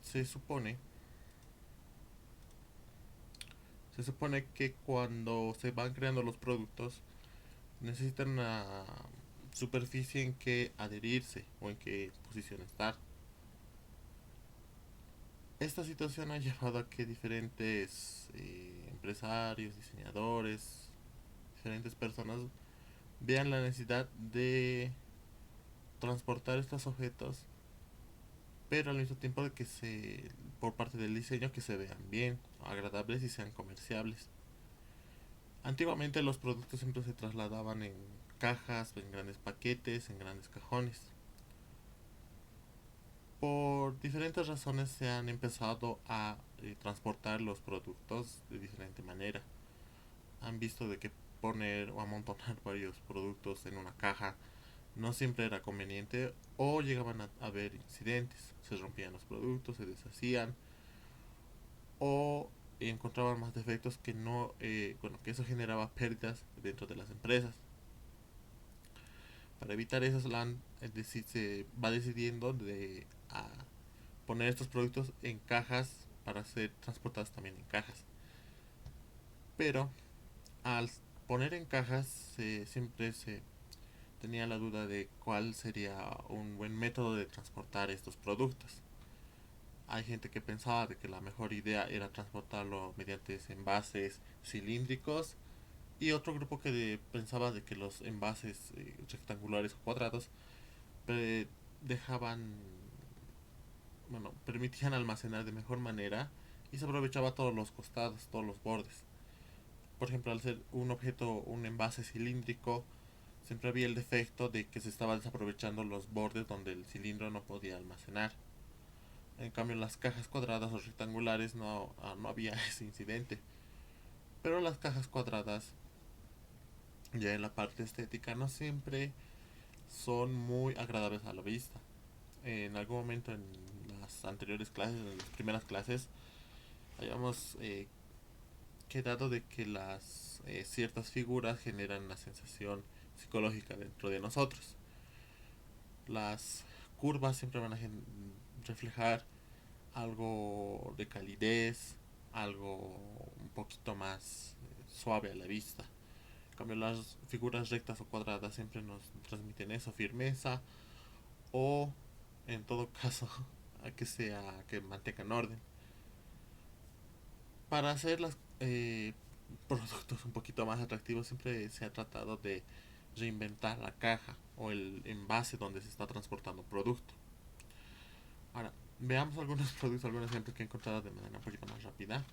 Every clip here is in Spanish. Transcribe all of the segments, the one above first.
se supone, se supone que cuando se van creando los productos necesitan una superficie en que adherirse o en qué posición estar. Esta situación ha llevado a que diferentes empresarios, diseñadores, diferentes personas vean la necesidad de transportar estos objetos, pero al mismo tiempo de que por parte del diseño, que se vean bien, agradables y sean comerciables. Antiguamente los productos siempre se trasladaban en cajas, en grandes paquetes, en grandes cajones. Por diferentes razones se han empezado a transportar los productos de diferente manera. Han visto de que poner o amontonar varios productos en una caja no siempre era conveniente, o llegaban a haber incidentes, se rompían los productos, se deshacían, o encontraban más defectos que no, bueno, que eso generaba pérdidas dentro de las empresas. Para evitar eso se va decidiendo de poner estos productos en cajas para ser transportados también en cajas. Pero al poner en cajas siempre se tenía la duda de cuál sería un buen método de transportar estos productos. Hay gente que pensaba de que la mejor idea era transportarlo mediante envases cilíndricos, y otro grupo que pensaba de que los envases rectangulares o cuadrados dejaban, bueno, permitían almacenar de mejor manera y se aprovechaba todos los costados, todos los bordes. Por ejemplo, al ser un objeto, un envase cilíndrico, siempre había el defecto de que se estaba desaprovechando los bordes donde el cilindro no podía almacenar. En cambio, en las cajas cuadradas o rectangulares no había ese incidente. Pero las cajas cuadradas, ya en la parte estética, no siempre son muy agradables a la vista. En algún momento en las anteriores clases, en las primeras clases, habíamos quedado de que las ciertas figuras generan una sensación psicológica dentro de nosotros. Las curvas siempre van a reflejar algo de calidez, algo un poquito más suave a la vista. En cambio, las figuras rectas o cuadradas siempre nos transmiten eso, firmeza, o en todo caso a que mantengan orden. Para hacer los productos un poquito más atractivos siempre se ha tratado de reinventar la caja o el envase donde se está transportando producto. Ahora, veamos algunos productos, algunos ejemplos que he encontrado de manera un poquito más rápida.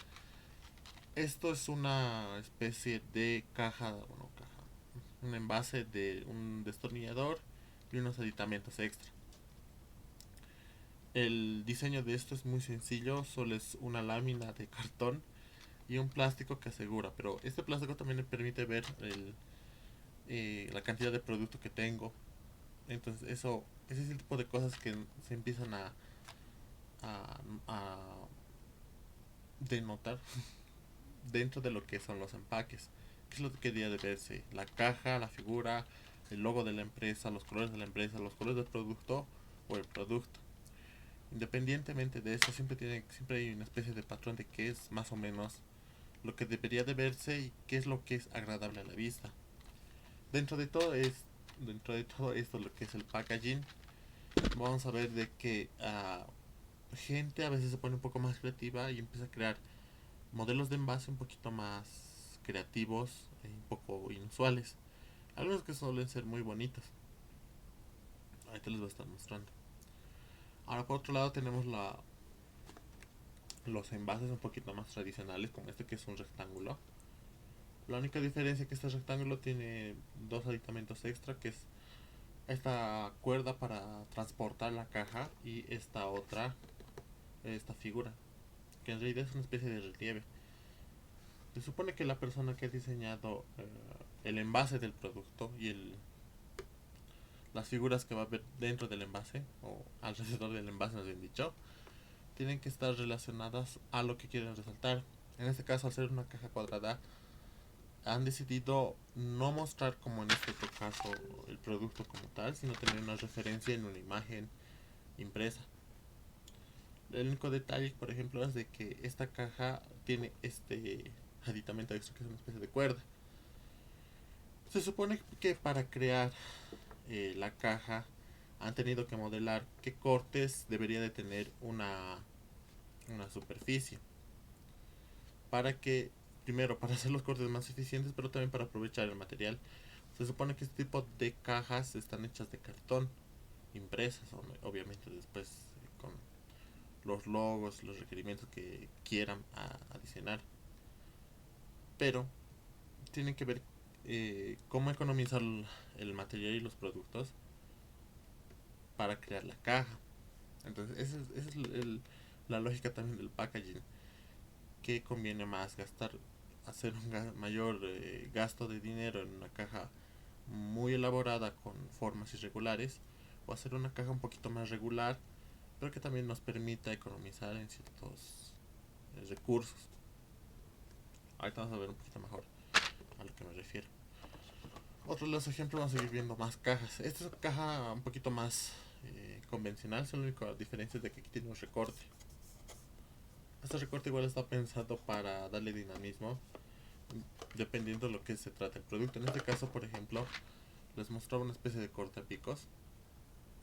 Esto es una especie de caja, bueno, un envase de un destornillador y unos aditamentos extra. El diseño de esto es muy sencillo, solo es una lámina de cartón y un plástico que asegura, pero este plástico también me permite ver la cantidad de producto que tengo. Entonces ese es el tipo de cosas que se empiezan a denotar dentro de lo que son los empaques. ¿Qué es lo que debe de verse? La caja, la figura, el logo de la empresa, los colores de la empresa, los colores del producto o el producto. Independientemente de eso, siempre hay una especie de patrón de qué es más o menos lo que debería de verse y qué es lo que es agradable a la vista. Dentro de todo es dentro de todo esto, lo que es el packaging, vamos a ver de que gente a veces se pone un poco más creativa y empieza a crear modelos de envase un poquito más creativos y un poco inusuales. Algunos que suelen ser muy bonitos. Ahorita les voy a estar mostrando. Ahora por otro lado tenemos los envases un poquito más tradicionales, como este que es un rectángulo. La única diferencia es que este rectángulo tiene dos aditamentos extra, que es esta cuerda para transportar la caja y esta figura, que en realidad es una especie de relieve. Se supone que la persona que ha diseñado el envase del producto y las figuras que va a ver dentro del envase o alrededor del envase, nos han dicho, tienen que estar relacionadas a lo que quieren resaltar. En este caso, al ser una caja cuadrada, han decidido no mostrar como en este otro caso el producto como tal, sino tener una referencia en una imagen impresa. El único detalle, por ejemplo, es de que esta caja tiene este aditamento extra que es una especie de cuerda. Se supone que para crear la caja han tenido que modelar qué cortes debería de tener una superficie. Para que, primero, para hacer los cortes más eficientes, pero también para aprovechar el material. Se supone que este tipo de cajas están hechas de cartón, impresas, obviamente después con los logos, los requerimientos que quieran adicionar. Pero tienen que ver cómo economizar el material y los productos para crear la caja. Entonces, esa es la lógica también del packaging. Que conviene más gastar, hacer un mayor gasto de dinero en una caja muy elaborada con formas irregulares o hacer una caja un poquito más regular, pero que también nos permita economizar en ciertos recursos. Ahorita vamos a ver un poquito mejor a lo que me refiero. Otros de los ejemplos vamos a seguir viendo más cajas. Esta es una caja un poquito más convencional, la única diferencia es de que aquí tiene un recorte. Este recorte igual está pensado para darle dinamismo dependiendo de lo que se trate el producto. En este caso, por ejemplo, les mostraba una especie de cortapicos.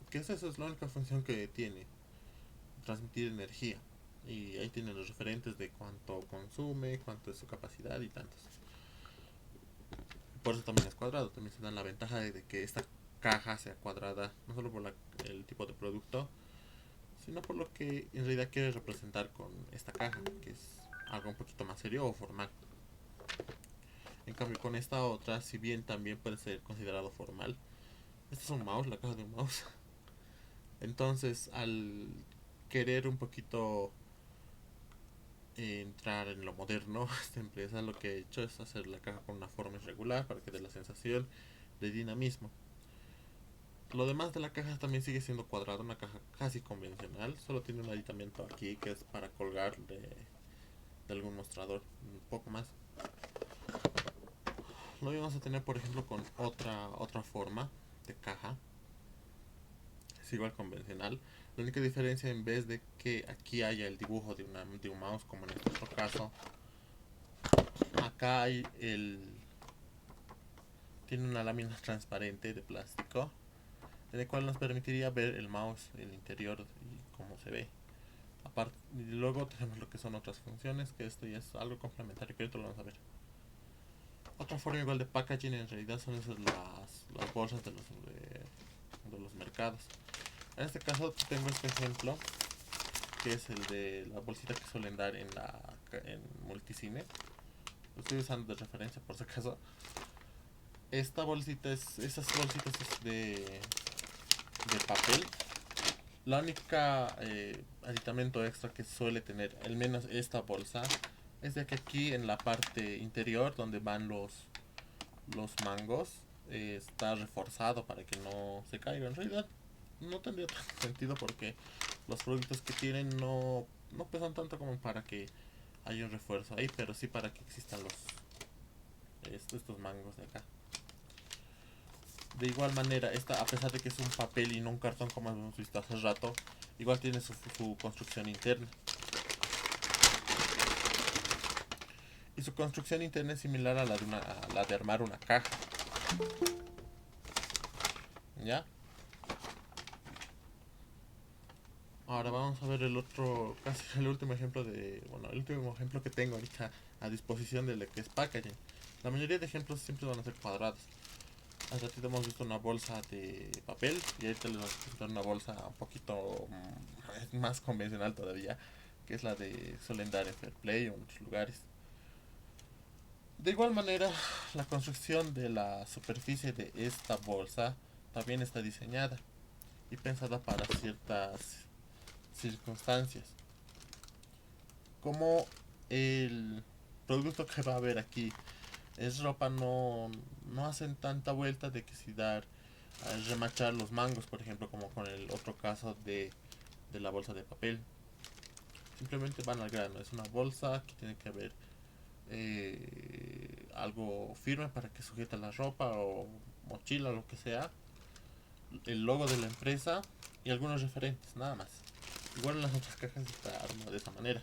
Que es eso, es la única función que tiene, transmitir energía. Y ahí tienen los referentes de cuánto consume, cuánto es su capacidad y tantos. Por eso también es cuadrado, también se da la ventaja de que esta caja sea cuadrada, no solo por el tipo de producto, sino por lo que en realidad quiere representar con esta caja, que es algo un poquito más serio o formal. En cambio con esta otra, si bien también puede ser considerado formal, este es un mouse, la caja de un mouse. Entonces al querer un poquito entrar en lo moderno, esta empresa lo que ha hecho es hacer la caja con una forma irregular para que dé la sensación de dinamismo. Lo demás de la caja también sigue siendo cuadrado, una caja casi convencional, solo tiene un aditamento aquí que es para colgar de algún mostrador, un poco más. Lo vamos a tener por ejemplo con otra forma de caja, es igual convencional. La única diferencia, en vez de que aquí haya el dibujo de un mouse como en este otro caso, acá hay tiene una lámina transparente de plástico en el cual nos permitiría ver el mouse, el interior y cómo se ve. Aparte, y luego tenemos lo que son otras funciones, que esto ya es algo complementario que ahorita lo vamos a ver. Otra forma igual de packaging en realidad son esas las bolsas de los mercados. En este caso tengo este ejemplo, que es el de la bolsita que suelen dar en multicine. Lo estoy usando de referencia por si acaso. Esta bolsita esas bolsitas es de papel. La única aditamento extra que suele tener, al menos esta bolsa, es de que aquí en la parte interior donde van los mangos está reforzado para que no se caiga. En realidad no tendría tanto sentido porque los productos que tienen no pesan tanto como para que haya un refuerzo ahí, pero sí para que existan estos mangos de acá. De igual manera, esta, a pesar de que es un papel y no un cartón como hemos visto hace rato, igual tiene su construcción interna. Y su construcción interna es similar a la de armar una caja. ¿Ya? Ahora vamos a ver el otro, casi el último ejemplo el último ejemplo que tengo ahorita a disposición de lo que es packaging. La mayoría de ejemplos siempre van a ser cuadrados. Hace ratito hemos visto una bolsa de papel y ahorita les vamos a presentar una bolsa un poquito más convencional todavía, que es la de suelen dar en Fairplay o en otros lugares. De igual manera, la construcción de la superficie de esta bolsa también está diseñada y pensada para ciertas circunstancias. Como el producto que va a haber aquí es ropa, no hacen tanta vuelta de que si dar a remachar los mangos, por ejemplo, como con el otro caso de la bolsa de papel. Simplemente van al grano, es una bolsa que tiene que haber algo firme para que sujete la ropa o mochila o lo que sea, el logo de la empresa y algunos referentes, nada más. Igual en las otras cajas está armado de esa manera.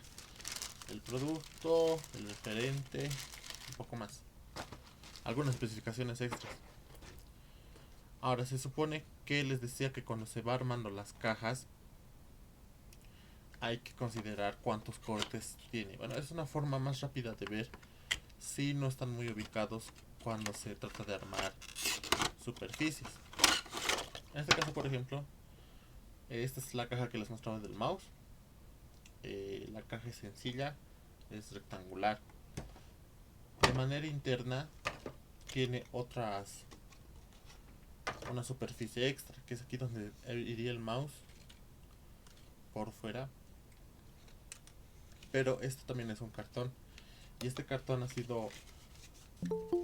El producto, el referente, un poco más. Algunas especificaciones extras. Ahora se supone que les decía que cuando se va armando las cajas hay que considerar cuántos cortes tiene. Bueno, es una forma más rápida de ver si no están muy ubicados cuando se trata de armar superficies. En este caso, por ejemplo, esta es la caja que les mostraba del mouse. La caja es sencilla, es rectangular. De manera interna tiene una superficie extra, que es aquí donde iría el mouse por fuera. Pero esto también es un cartón. Y este cartón ha sido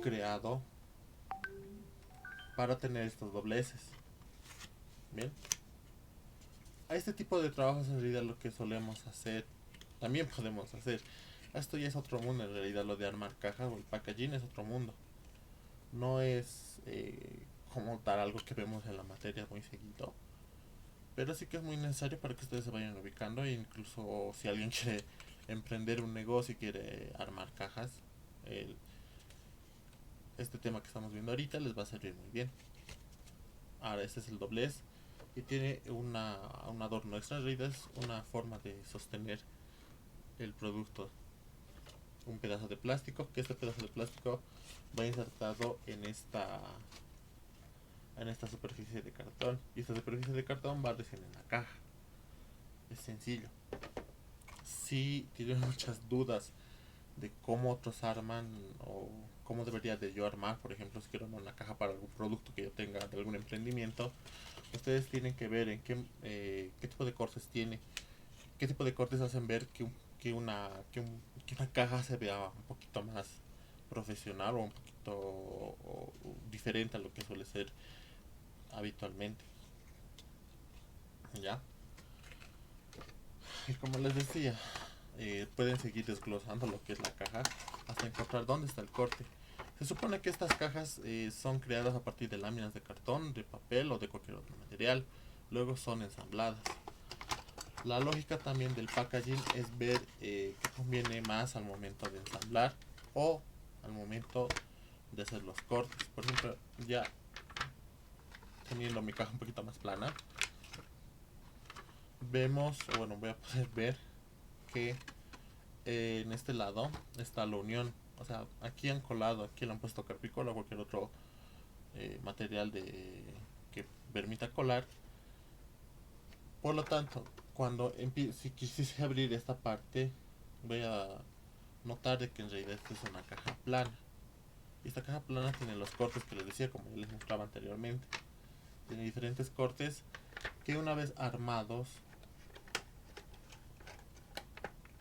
creado para tener estos dobleces. Bien. A este tipo de trabajos en realidad lo que solemos hacer, también podemos hacer. Esto ya es otro mundo en realidad, lo de armar cajas o el packaging es otro mundo. No es como tal algo que vemos en la materia muy seguido. Pero sí que es muy necesario para que ustedes se vayan ubicando. E incluso si alguien quiere emprender un negocio y quiere armar cajas, el, este tema que estamos viendo ahorita les va a servir muy bien. Ahora este es el doblez y tiene un adorno extra. En realidad es una forma de sostener el producto. Un pedazo de plástico, que este pedazo de plástico va insertado en esta superficie de cartón. Y esta superficie de cartón va recién en la caja. Es sencillo. Si tienen muchas dudas de cómo otros arman o cómo debería de yo armar, por ejemplo, si quiero armar una caja para algún producto que yo tenga de algún emprendimiento, ustedes tienen que ver en qué tipo de cortes tiene, qué tipo de cortes hacen ver que una caja se vea un poquito más profesional o un poquito diferente a lo que suele ser habitualmente. ¿Ya? Y como les decía, pueden seguir desglosando lo que es la caja hasta encontrar dónde está el corte. Se supone que estas cajas son creadas a partir de láminas de cartón, de papel o de cualquier otro material. Luego son ensambladas. La lógica también del packaging es ver qué conviene más al momento de ensamblar o al momento de hacer los cortes. Por ejemplo, ya teniendo mi caja un poquito más plana, vemos, o bueno, voy a poder ver que en este lado está la unión. O sea, aquí han colado, aquí le han puesto carpicol o cualquier otro material que permita colar. Por lo tanto, si quisiese abrir esta parte, voy a notar de que en realidad esta es una caja plana. Y esta caja plana tiene los cortes que les decía, como ya les mostraba anteriormente. Tiene diferentes cortes que una vez armados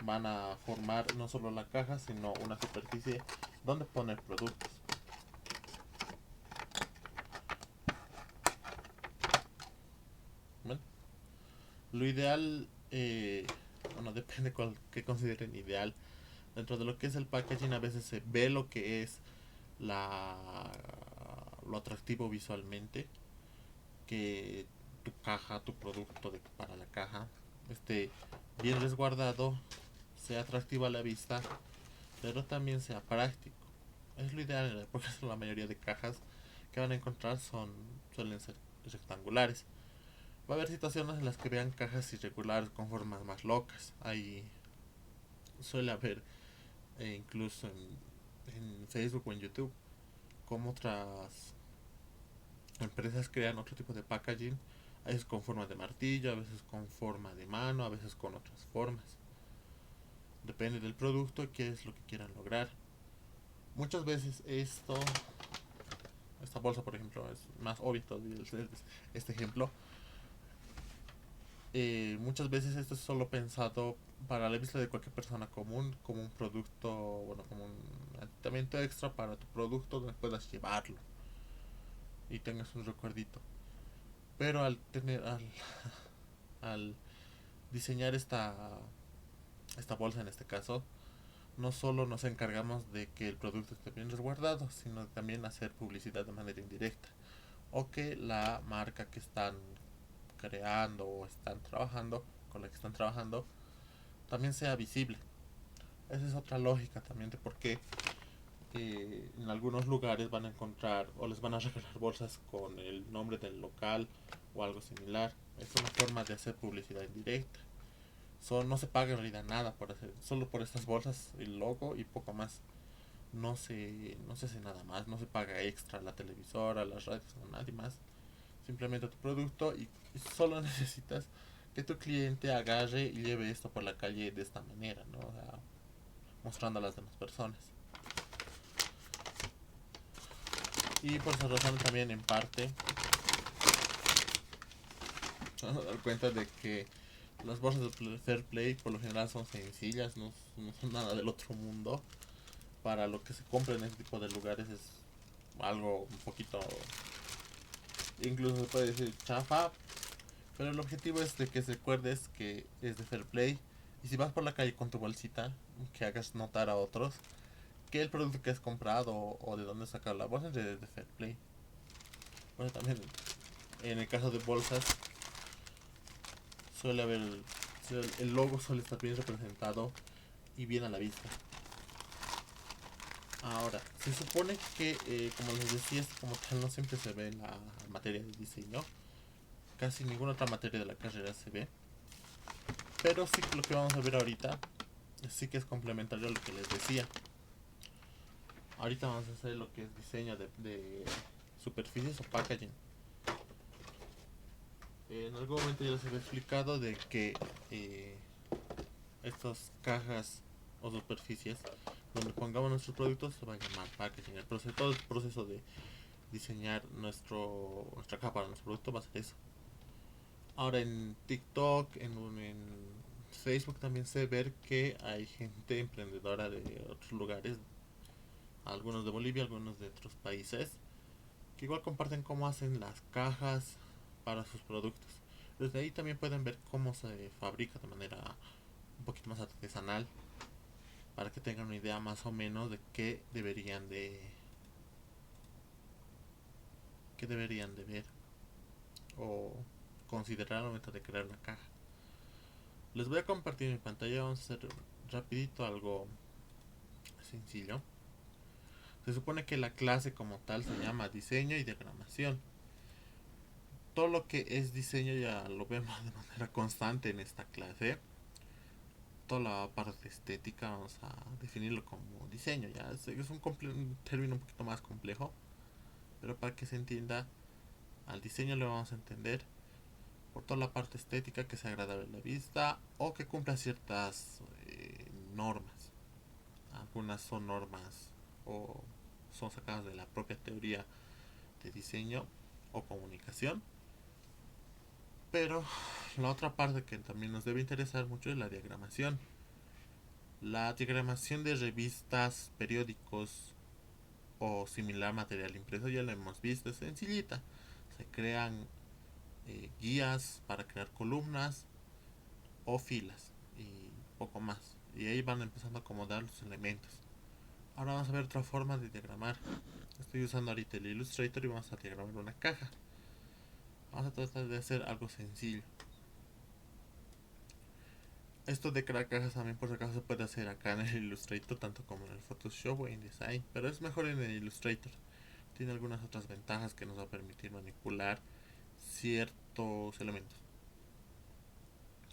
van a formar no solo la caja, sino una superficie donde poner productos. ¿Ven? Lo ideal, bueno, depende que consideren ideal. Dentro de lo que es el packaging a veces se ve lo que es la lo atractivo visualmente, que tu caja, tu producto para la caja esté bien resguardado, sea atractivo a la vista, pero también sea práctico. Es lo ideal, porque la mayoría de cajas que van a encontrar suelen ser rectangulares. Va a haber situaciones en las que vean cajas irregulares con formas más locas. Ahí suele haber, incluso en Facebook o en YouTube, como otras empresas crean otro tipo de packaging, a veces con forma de martillo, a veces con forma de mano, a veces con otras formas. Depende del producto y qué es lo que quieran lograr. Muchas veces esta bolsa por ejemplo, es más obvio todavía este ejemplo. Muchas veces esto es solo pensado para la vista de cualquier persona común, como un producto, bueno, como un aditamento extra para tu producto donde puedas llevarlo y tengas un recuerdito. Pero al diseñar esta bolsa en este caso, no solo nos encargamos de que el producto esté bien resguardado, sino también hacer publicidad de manera indirecta. O que la marca que están creando o están trabajando con la que están trabajando también sea visible. Esa es otra lógica también de por qué en algunos lugares van a encontrar o les van a regalar bolsas con el nombre del local o algo similar. Es una forma de hacer publicidad indirecta. No se paga en realidad nada por hacer, solo por estas bolsas, el logo y poco más. No se hace nada más, no se paga extra a la televisora, a las radios, a nadie más. Simplemente tu producto y solo necesitas que tu cliente agarre y lleve esto por la calle de esta manera, ¿no? O sea, mostrando a las demás personas. Y por esa razón también en parte nos vamos a dar cuenta de que las bolsas de Fair Play por lo general son sencillas, no son nada del otro mundo. Para lo que se compra en ese tipo de lugares es algo un poquito, incluso se puede decir chafa, pero el objetivo es de que recuerdes que es de Fair Play y si vas por la calle con tu bolsita, que hagas notar a otros que el producto que has comprado o de dónde sacar la bolsa es de Fair Play. Bueno, también en el caso de bolsas suele haber, el logo suele estar bien representado y bien a la vista. Ahora, se supone que, como les decía, esto como tal no siempre se ve en la materia de diseño. Casi ninguna otra materia de la carrera se ve. Pero sí que lo que vamos a ver ahorita sí que es complementario a lo que les decía. Ahorita vamos a hacer lo que es diseño de superficies o packaging. En algún momento ya les había explicado de que estas cajas o superficies donde pongamos nuestros productos se va a llamar packaging. Todo el proceso de diseñar nuestra capa para nuestro producto va a ser eso. Ahora en TikTok, en Facebook también sé ver que hay gente emprendedora de otros lugares, algunos de Bolivia, algunos de otros países, que igual comparten cómo hacen las cajas para sus productos. Desde ahí también pueden ver cómo se fabrica de manera un poquito más artesanal, para que tengan una idea más o menos de qué deberían de ver o considerar al momento de crear una caja. Les voy a compartir mi pantalla, vamos a hacer rapidito algo sencillo. Se supone que la clase como tal se llama diseño y diagramación. Todo lo que es diseño ya lo vemos de manera constante en esta clase. Toda la parte estética vamos a definirlo como diseño. Ya es un término un poquito más complejo, pero para que se entienda, al diseño le vamos a entender por toda la parte estética que sea agradable a la vista o que cumpla ciertas normas. Algunas son normas o son sacadas de la propia teoría de diseño o comunicación. Pero la otra parte que también nos debe interesar mucho es la diagramación. La diagramación de revistas, periódicos o similar material impreso ya lo hemos visto, es sencillita. Se crean guías para crear columnas o filas y poco más. Y ahí van empezando a acomodar los elementos. Ahora vamos a ver otra forma de diagramar. Estoy usando ahorita el Illustrator y vamos a diagramar una caja. Vamos a tratar de hacer algo sencillo. Esto de crear cajas también por si acaso se puede hacer acá en el Illustrator, tanto como en el Photoshop o en InDesign, pero es mejor en el Illustrator. Tiene algunas otras ventajas que nos va a permitir manipular ciertos elementos.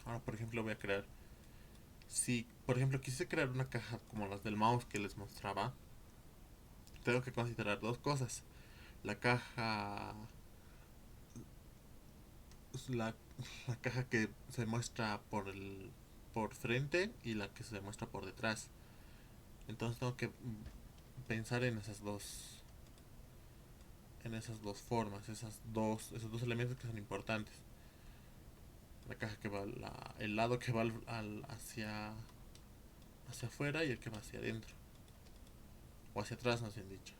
Ahora por ejemplo voy a crear, si por ejemplo quise crear una caja como las del mouse que les mostraba, tengo que considerar dos cosas. La caja, la, la caja que se muestra por frente y la que se muestra por detrás. Entonces tengo que pensar en esas dos formas, esos dos elementos que son importantes. La caja que va, el lado que va hacia afuera y el que va hacia adentro. O hacia atrás, nos han dicho.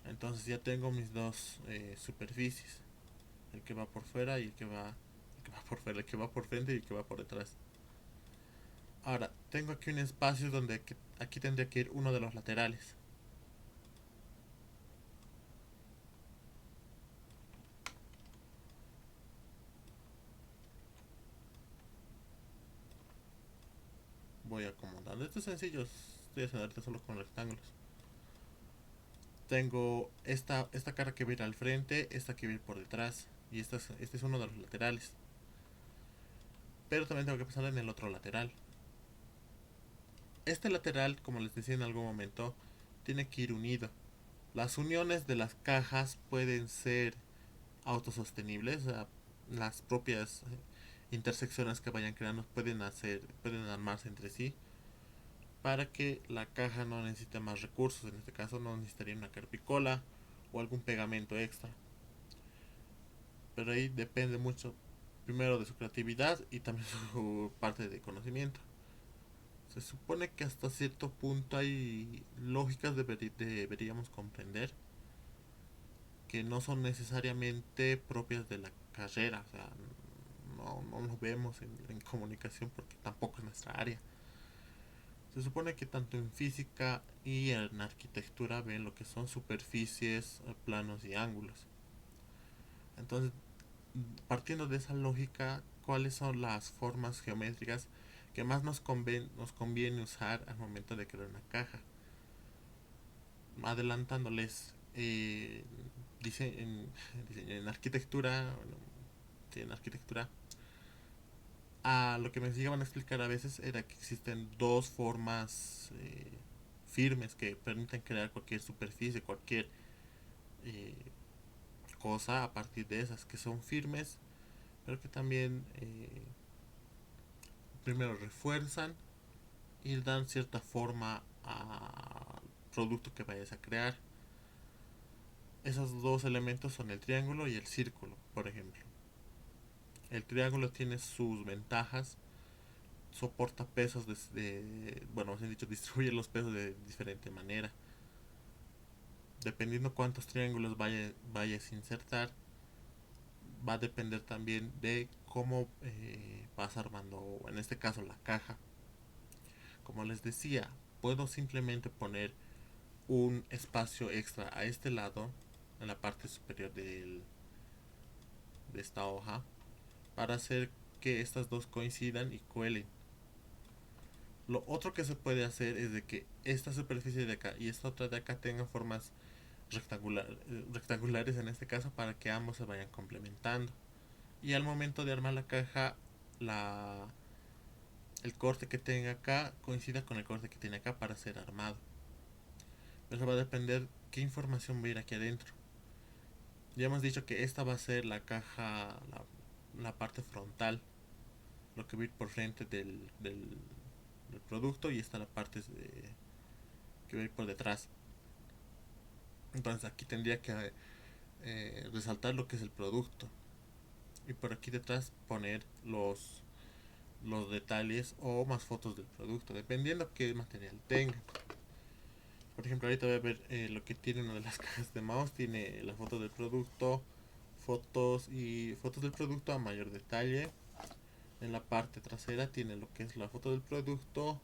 Entonces ya tengo mis dos superficies. El que va por fuera y el que va por fuera, el que va por frente y el que va por detrás. Ahora, tengo aquí un espacio donde aquí tendría que ir uno de los laterales. voy acomodando. Esto es sencillo, estoy haciendo ahorita solo con rectángulos. Tengo esta cara que va a ir al frente, esta que va a ir por detrás, y este es uno de los laterales. Pero también tengo que pasar en el otro lateral. Este lateral, como les decía en algún momento, tiene que ir unido. Las uniones de las cajas pueden ser autosostenibles, o sea, las propias intersecciones que vayan creando pueden armarse entre sí para que la caja no necesite más recursos. En este caso no necesitaría una carpicola o algún pegamento extra. Pero ahí depende mucho, primero, de su creatividad y también su parte de conocimiento. Se supone que hasta cierto punto hay lógicas deberíamos comprender que no son necesariamente propias de la carrera. O sea, no lo vemos en comunicación porque tampoco es nuestra área. Se supone que tanto en física y en arquitectura ven lo que son superficies, planos y ángulos. Entonces, partiendo de esa lógica, ¿cuáles son las formas geométricas que más nos conviene usar al momento de crear una caja? Adelantándoles, dice en arquitectura, bueno, sí, en arquitectura, lo que me llegaban a explicar a veces era que existen dos formas firmes que permiten crear cualquier superficie, cualquier eh, cosa a partir de esas, que son firmes, pero que también primero refuerzan y dan cierta forma al producto que vayas a crear. Esos dos elementos son el triángulo y el círculo, por ejemplo. El triángulo tiene sus ventajas, soporta pesos bueno, os he dicho, distribuye los pesos de diferente manera. Dependiendo cuántos triángulos vayas a insertar, va a depender también de cómo vas armando, en este caso, la caja. Como les decía, puedo simplemente poner un espacio extra a este lado, en la parte superior de esta hoja, para hacer que estas dos coincidan y cuelen. Lo otro que se puede hacer es de que esta superficie de acá y esta otra de acá tengan formas rectangulares en este caso, para que ambos se vayan complementando. Y al momento de armar la caja, la, el corte que tenga acá coincida con el corte que tiene acá para ser armado. Eso va a depender qué información va a ir aquí adentro. Ya hemos dicho que esta va a ser la caja, la parte frontal, lo que va a ir por frente del producto, y esta la parte que va a ir por detrás. Entonces aquí tendría que resaltar lo que es el producto, y por aquí detrás poner los detalles o más fotos del producto, dependiendo qué material tenga. Por ejemplo, ahorita voy a ver lo que tiene una de las cajas de mouse. Tiene la foto del producto, fotos del producto a mayor detalle. En la parte trasera tiene lo que es la foto del producto,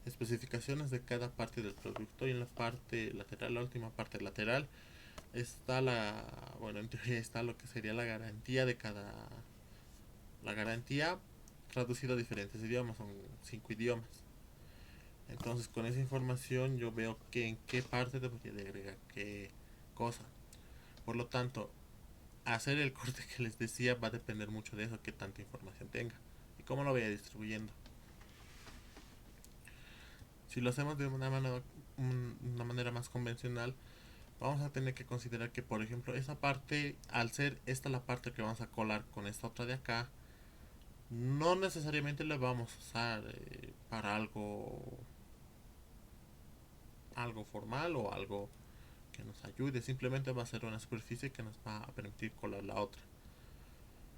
especificaciones de cada parte del producto, y en la parte lateral, la última parte lateral, está bueno, en teoría está lo que sería la garantía de la garantía traducida a diferentes idiomas, son 5 idiomas. Entonces con esa información yo veo que en qué parte debería de agregar qué cosa. Por lo tanto, hacer el corte que les decía va a depender mucho de eso, que tanta información tenga y cómo lo vaya distribuyendo. Si lo hacemos de una manera más convencional, vamos a tener que considerar que, por ejemplo, esa parte, al ser esta la parte que vamos a colar con esta otra de acá, no necesariamente la vamos a usar para algo formal o algo que nos ayude. Simplemente va a ser una superficie que nos va a permitir colar la otra.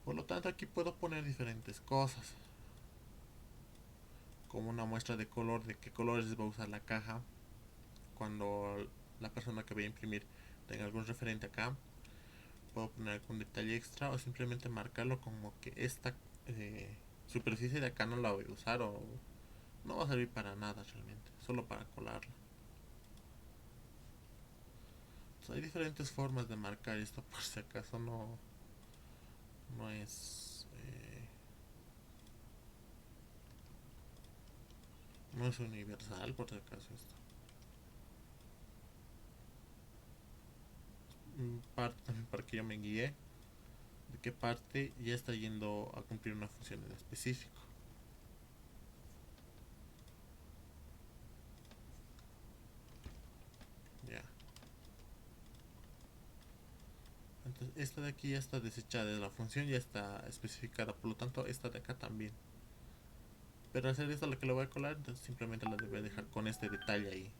Por lo tanto, aquí puedo poner diferentes cosas, como una muestra de color, de qué colores va a usar la caja cuando la persona que vaya a imprimir tenga algún referente acá. Puedo poner algún detalle extra o simplemente marcarlo como que esta superficie de acá no la voy a usar, o no va a servir para nada realmente, solo para colarla. Entonces, hay diferentes formas de marcar esto, por si acaso no es No es universal, por si acaso esto. Parte también para que yo me guíe de qué parte ya está yendo a cumplir una función en específico. Ya. Entonces esta de aquí ya está desechada de la función, ya está especificada, por lo tanto esta de acá también. Pero al hacer esto lo que le voy a colar, entonces simplemente la debo dejar con este detalle ahí.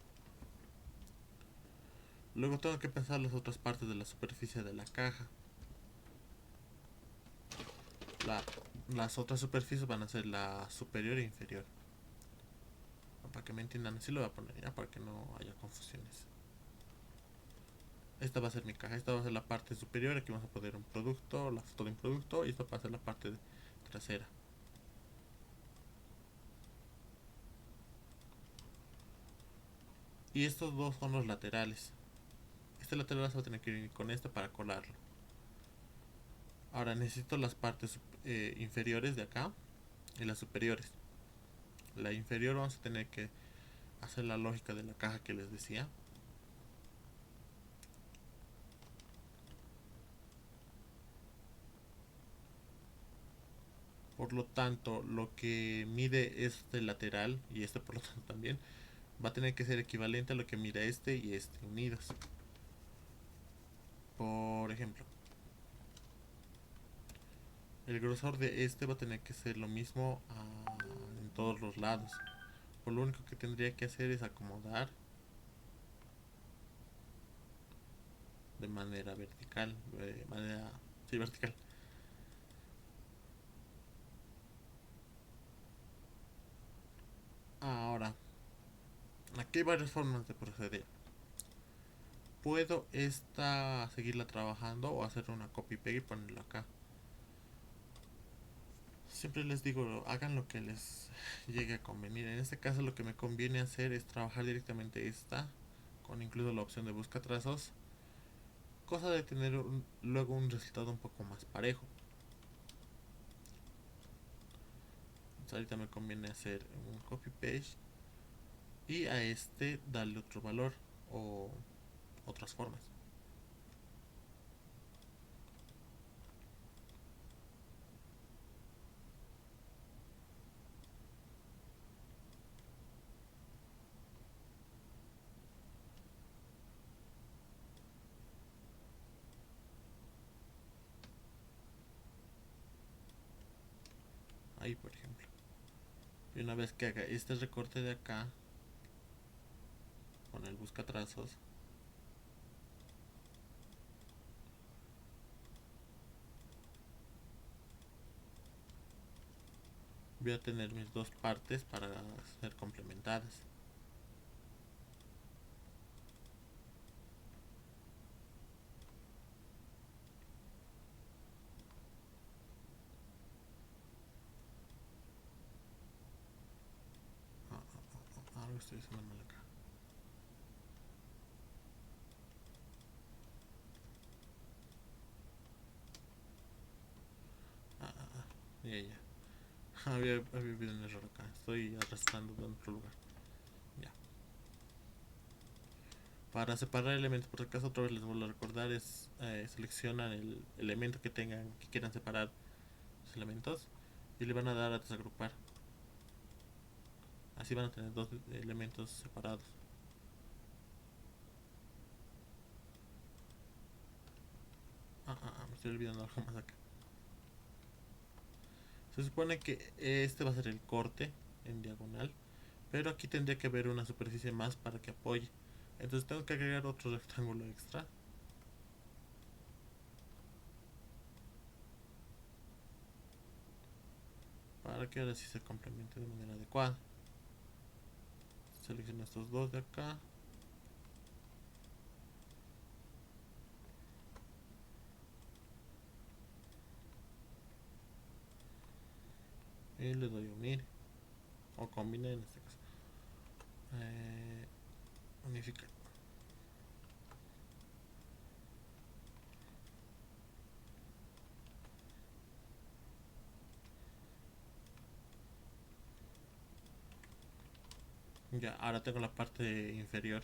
Luego tengo que pensar las otras partes de la superficie de la caja. La, las otras superficies van a ser la superior e inferior. Para que me entiendan, así lo voy a poner ya, para que no haya confusiones. Esta va a ser mi caja, esta va a ser la parte superior, aquí vamos a poner un producto, la foto de un producto, y esta va a ser la parte trasera. Y estos dos son los laterales. Este lateral se va a tener que ir con este para colarlo. Ahora necesito las partes inferiores de acá y las superiores. La inferior vamos a tener que hacer la lógica de la caja que les decía. Por lo tanto, lo que mide este lateral y este por lo tanto también va a tener que ser equivalente a lo que mide este y este unidos. Por ejemplo, el grosor de este va a tener que ser lo mismo en todos los lados. Por lo único que tendría que hacer es acomodar de manera vertical, de manera sí, vertical. Ahora, aquí hay varias formas de proceder. Puedo esta seguirla trabajando o hacer una copy paste y ponerla acá. Siempre les digo, hagan lo que les llegue a convenir. En este caso lo que me conviene hacer es trabajar directamente esta, con incluso la opción de busca trazos, cosa de tener luego un resultado un poco más parejo. Entonces ahorita me conviene hacer un copy paste y a este darle otro valor o otras formas. Ahí por ejemplo. Y una vez que haga este recorte de acá con el busca trazos, voy a tener mis dos partes para ser complementadas. Algo estoy haciendo mal acá. Ya, ya. Había habido un error acá. Estoy arrastrando de otro lugar. Ya. Para separar elementos, por si acaso otra vez les vuelvo a recordar, es seleccionan el elemento que tengan, que quieran separar los elementos y le van a dar a desagrupar. Así van a tener dos elementos separados. Me estoy olvidando algo más acá. Se supone que este va a ser el corte en diagonal, pero aquí tendría que haber una superficie más para que apoye. Entonces tengo que agregar otro rectángulo extra. Para que ahora sí se complemente de manera adecuada. Selecciono estos dos de acá. Y le doy a unir. O combinar en este caso. Unificar. Ya, ahora tengo la parte inferior.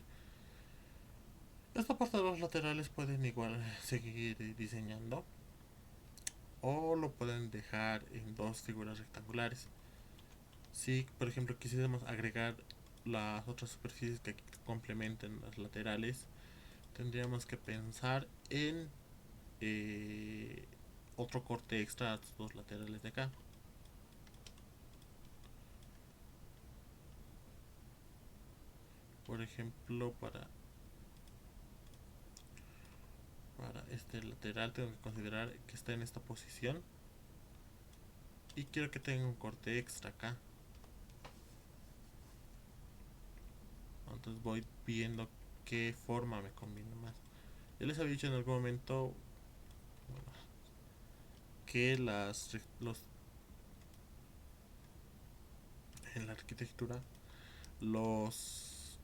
Esta parte de los laterales pueden igual seguir diseñando o lo pueden dejar en dos figuras rectangulares. Si por ejemplo quisiéramos agregar las otras superficies que complementen las laterales, tendríamos que pensar en eh, otro corte extra a estos dos laterales de acá. Por ejemplo, para este lateral tengo que considerar que está en esta posición y quiero que tenga un corte extra acá. Entonces voy viendo qué forma me conviene más. Ya les había dicho en algún momento, bueno, que en la arquitectura las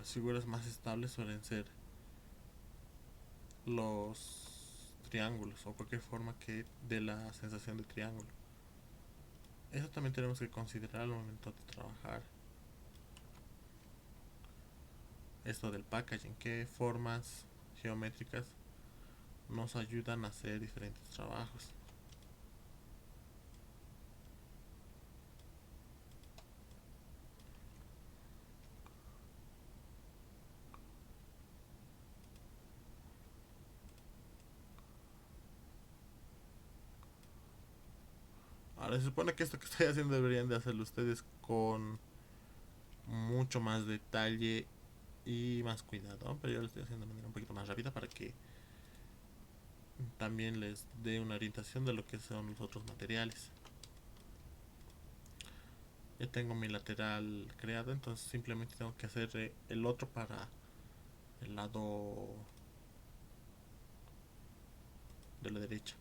figuras más estables suelen ser los triángulos o cualquier forma que dé la sensación de triángulo. Eso también tenemos que considerar al momento de trabajar esto del packaging, qué formas geométricas nos ayudan a hacer diferentes trabajos. Ahora se supone que esto que estoy haciendo deberían de hacerlo ustedes con mucho más detalle y más cuidado, pero yo lo estoy haciendo de manera un poquito más rápida para que también les dé una orientación de lo que son los otros materiales. Ya tengo mi lateral creado, entonces simplemente tengo que hacer el otro para el lado de la derecha.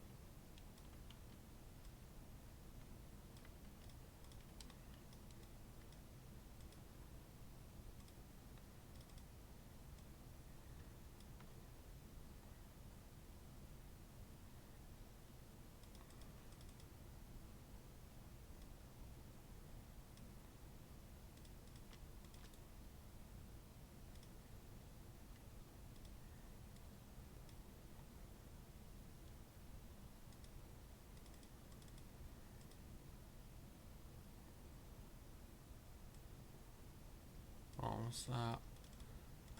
Vamos a...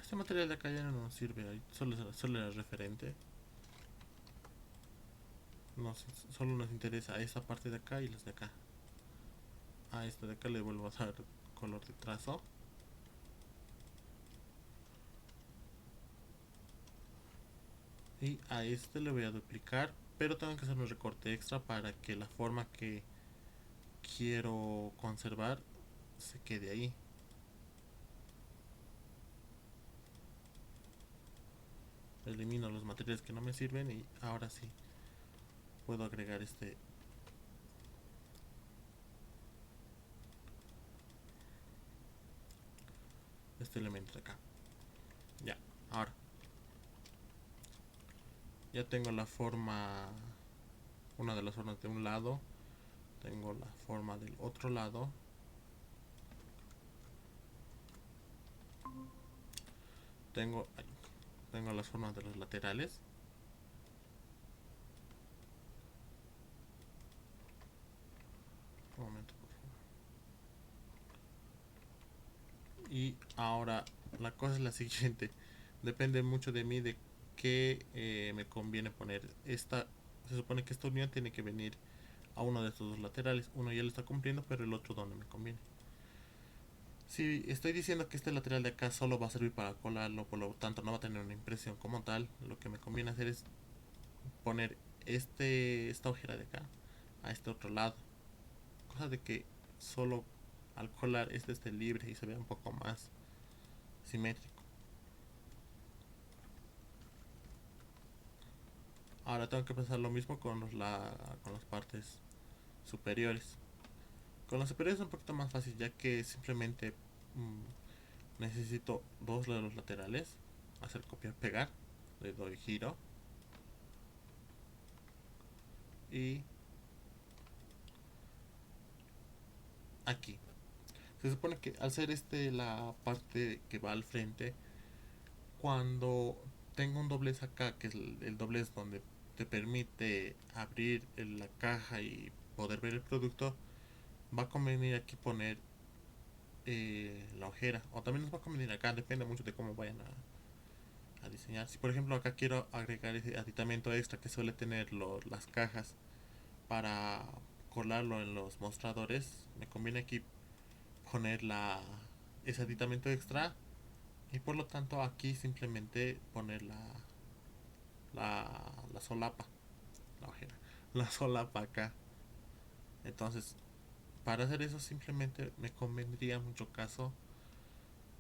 Este material de acá ya no nos sirve, solo era referente. Solo nos interesa esta parte de acá y las de acá. A esta de acá le vuelvo a dar color de trazo. Y a este le voy a duplicar, pero tengo que hacer un recorte extra para que la forma que quiero conservar se quede ahí. Elimino los materiales que no me sirven y ahora sí puedo agregar este elemento de acá. Ya, ahora ya tengo la forma, una de las formas de un lado, tengo la forma del otro lado, tengo, tengo las formas de los laterales. Un momento, por favor. Y ahora la cosa es la siguiente, depende mucho de mí de qué me conviene poner. Se supone que esta unión tiene que venir a uno de estos dos laterales. Uno ya lo está cumpliendo, pero el otro donde me conviene. Si estoy diciendo que este lateral de acá solo va a servir para colarlo, por lo tanto no va a tener una impresión como tal, lo que me conviene hacer es poner esta ojera de acá a este otro lado. Cosa de que solo al colar este esté libre y se vea un poco más simétrico. Ahora tengo que pasar lo mismo con las partes superiores. Con las superiores es un poquito más fácil ya que simplemente necesito dos de los laterales, hacer copiar pegar, le doy giro y aquí. Se supone que al ser la parte que va al frente, cuando tengo un doblez acá, que es el doblez donde te permite abrir la caja y poder ver el producto, va a convenir aquí poner la ojera. O también nos va a convenir acá, depende mucho de cómo vayan a diseñar. Si por ejemplo acá quiero agregar ese aditamento extra que suele tener las cajas para colarlo en los mostradores, me conviene aquí poner ese aditamento extra y por lo tanto aquí simplemente poner la solapa, la ojera, la solapa acá. Entonces, para hacer eso simplemente me convendría mucho caso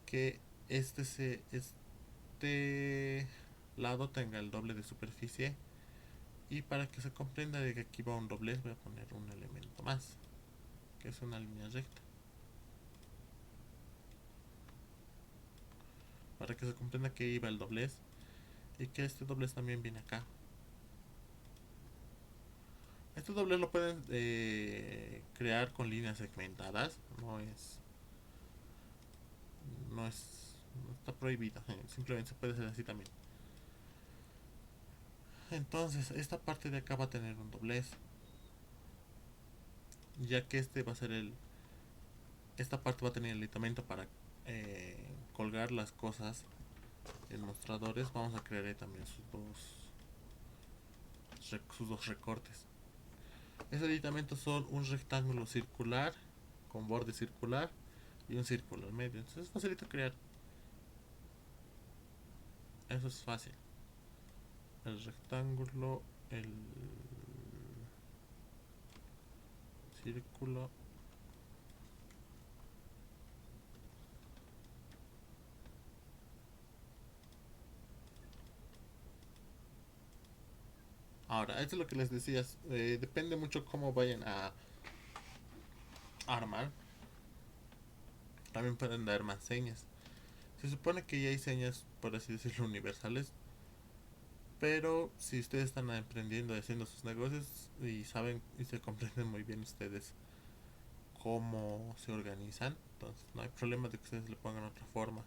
que este lado tenga el doble de superficie, y para que se comprenda de que aquí va un doblez voy a poner un elemento más, que es una línea recta, para que se comprenda que iba el doblez y que este doblez también viene acá. Este doblez lo pueden crear con líneas segmentadas, no está prohibida, simplemente se puede hacer así también. Entonces, esta parte de acá va a tener un doblez, ya que este va a ser esta parte va a tener el aditamento para colgar las cosas en mostradores. Vamos a crear también sus dos recortes. Estos aditamentos son un rectángulo circular con borde circular y un círculo al medio. Entonces es facilito crear. Eso es fácil. El rectángulo, el círculo. Ahora, esto es lo que les decía. Depende mucho cómo vayan a armar. También pueden dar más señas. Se supone que ya hay señas, por así decirlo, universales. Pero si ustedes están emprendiendo y haciendo sus negocios y saben y se comprenden muy bien ustedes cómo se organizan, entonces no hay problema de que ustedes le pongan otra forma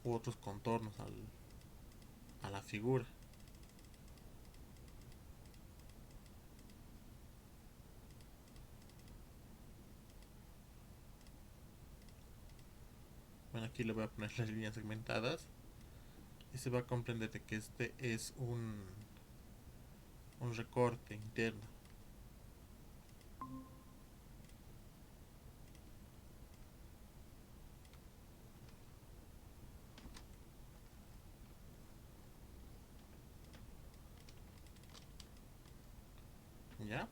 u otros contornos a la figura. Bueno, aquí le voy a poner las líneas segmentadas y se va a comprender de que este es un recorte interno. ¿Ya?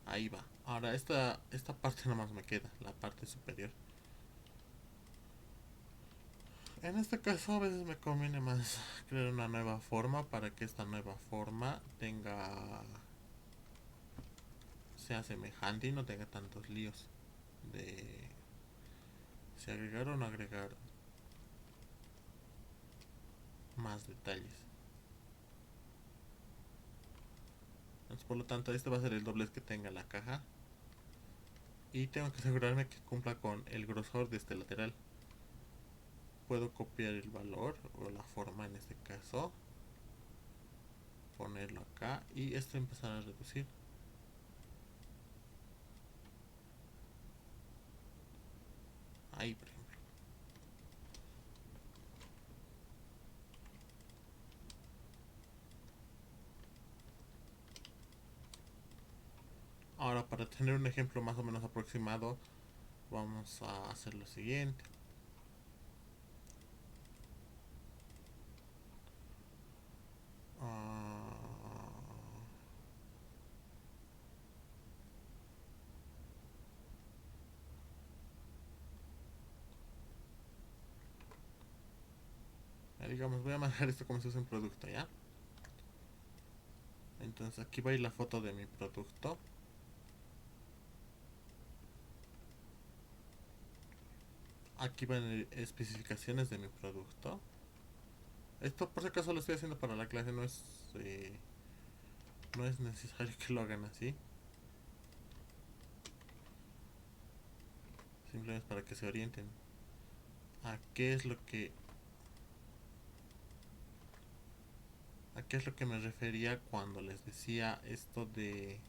Ahí va. Ahora esta parte nomás me queda, la parte superior. En este caso a veces me conviene más crear una nueva forma para que esta nueva forma sea semejante y no tenga tantos líos de si agregar o no agregar más detalles. Entonces, por lo tanto, este va a ser el doblez que tenga la caja y tengo que asegurarme que cumpla con el grosor de este lateral. Puedo copiar el valor o la forma en este caso, ponerlo acá y esto empezar a reducir. Ahí, por ejemplo. Ahora, para tener un ejemplo más o menos aproximado, vamos a hacer lo siguiente. Ah, digamos, voy a manejar esto como si fuese un producto, ¿ya? Entonces aquí va a ir la foto de mi producto. Aquí van a ir especificaciones de mi producto. Esto por si acaso lo estoy haciendo para la clase, no es necesario que lo hagan así. simplemente para que se orienten a qué es lo que a qué es lo que me refería cuando les decía esto de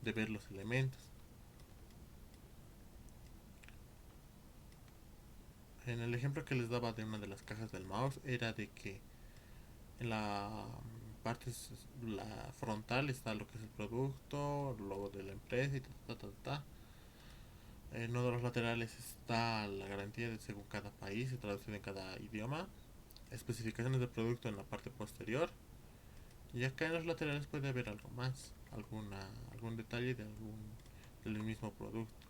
ver los elementos. En el ejemplo que les daba de una de las cajas del mouse era de que en la parte la frontal está lo que es el producto, el logo de la empresa y En uno de los laterales está la garantía de según cada país y traducción en cada idioma, especificaciones del producto en la parte posterior, y acá en los laterales puede haber algo más, algún detalle del mismo producto.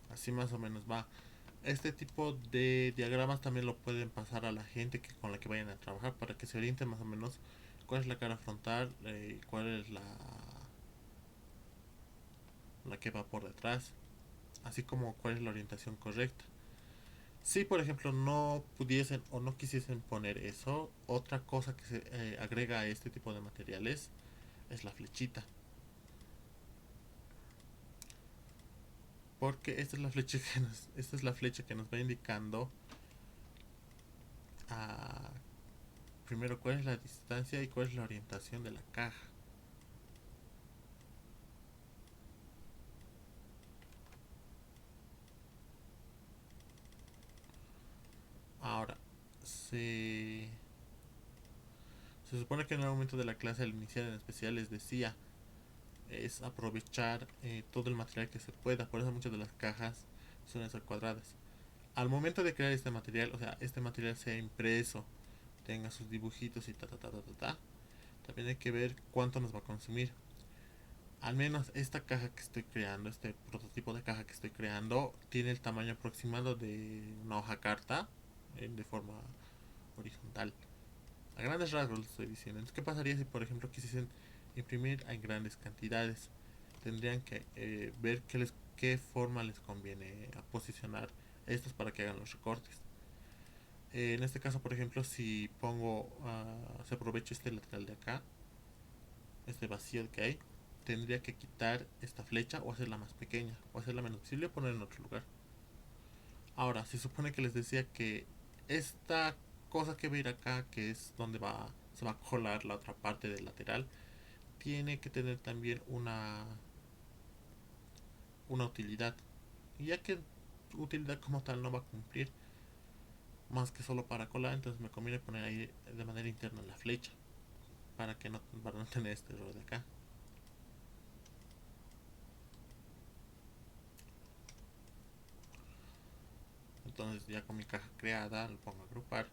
Así más o menos va. Este tipo de diagramas también lo pueden pasar a la gente con la que vayan a trabajar para que se orienten más o menos cuál es la cara frontal y cuál es la que va por detrás, así como cuál es la orientación correcta. Si por ejemplo no pudiesen o no quisiesen poner eso, otra cosa que se agrega a este tipo de materiales es la flechita. Porque esta es la flecha que nos va indicando a, primero cuál es la distancia y cuál es la orientación de la caja. Ahora, se, se supone que en el momento de la clase al iniciar en especial les decía es aprovechar todo el material que se pueda, por eso muchas de las cajas suelen ser cuadradas. Al momento de crear este material, o sea, este material sea impreso, tenga sus dibujitos y también hay que ver cuánto nos va a consumir. Al menos esta caja que estoy creando, este prototipo de caja que estoy creando, tiene el tamaño aproximado de una hoja carta de forma horizontal. A grandes rasgos lo estoy diciendo. Entonces, ¿qué pasaría si, por ejemplo, quisiesen imprimir en grandes cantidades? Tendrían que ver qué forma les conviene a posicionar estos para que hagan los recortes. En este caso, por ejemplo, si se aprovecha este lateral de acá, este vacío que hay, tendría que quitar esta flecha o hacerla más pequeña, o hacerla menos visible y ponerla en otro lugar. Ahora, se supone que les decía que esta cosa que va a ir acá, que es donde se va a colar la otra parte del lateral, tiene que tener también una utilidad. Y ya que utilidad como tal no va a cumplir, más que solo para colar, entonces me conviene poner ahí de manera interna la flecha para no tener este error de acá. Entonces ya con mi caja creada lo pongo a agrupar.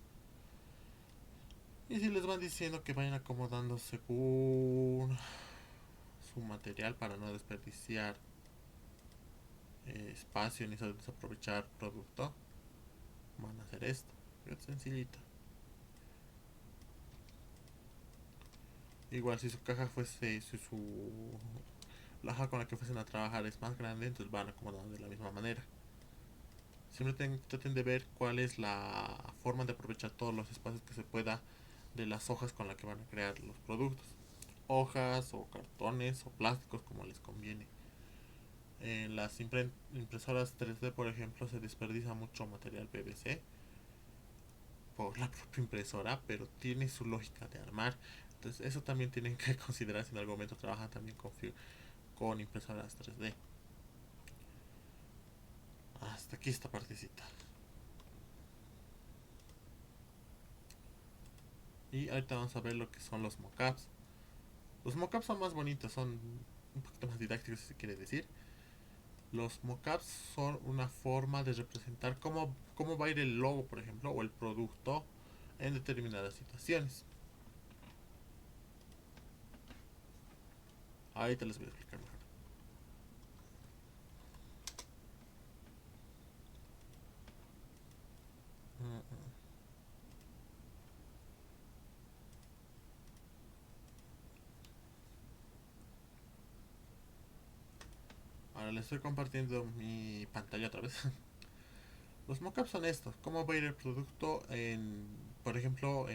Y si les van diciendo que vayan acomodando según su material para no desperdiciar espacio ni desaprovechar producto, van a hacer esto. Es sencillito. Igual si su caja fuese, si la hoja con la que fuesen a trabajar es más grande, entonces van acomodando de la misma manera. Siempre traten de ver cuál es la forma de aprovechar todos los espacios que se pueda de las hojas con las que van a crear los productos. Hojas o cartones o plásticos como les conviene. En las impresoras 3D, por ejemplo, se desperdicia mucho material PVC por la propia impresora, pero tiene su lógica de armar. Entonces, eso también tienen que considerar si en algún momento trabajan también con impresoras 3D. Hasta aquí esta partecita. Y ahorita vamos a ver lo que son los mockups. Los mockups son más bonitos, son un poquito más didácticos si se quiere decir. Los mockups son una forma de representar cómo va a ir el logo, por ejemplo, o el producto en determinadas situaciones. Ahorita les voy a explicar mejor. Mm, mm. Ahora les estoy compartiendo mi pantalla otra vez. Los mockups son estos, cómo va a ir el producto en Por ejemplo,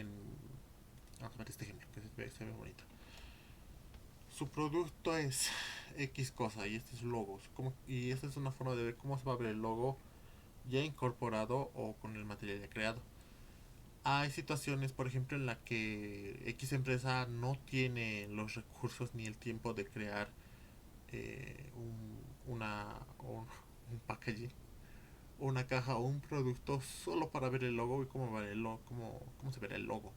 vamos a ver este ejemplo que se ve bonito. Su producto es X cosa y este es su logo. Y esta es una forma de ver cómo se va a ver el logo ya incorporado o con el material ya creado. Hay situaciones, por ejemplo, en la que X empresa no tiene los recursos ni el tiempo de crear un packaging, una caja o un producto solo para ver el logo y cómo, cómo se verá el logo.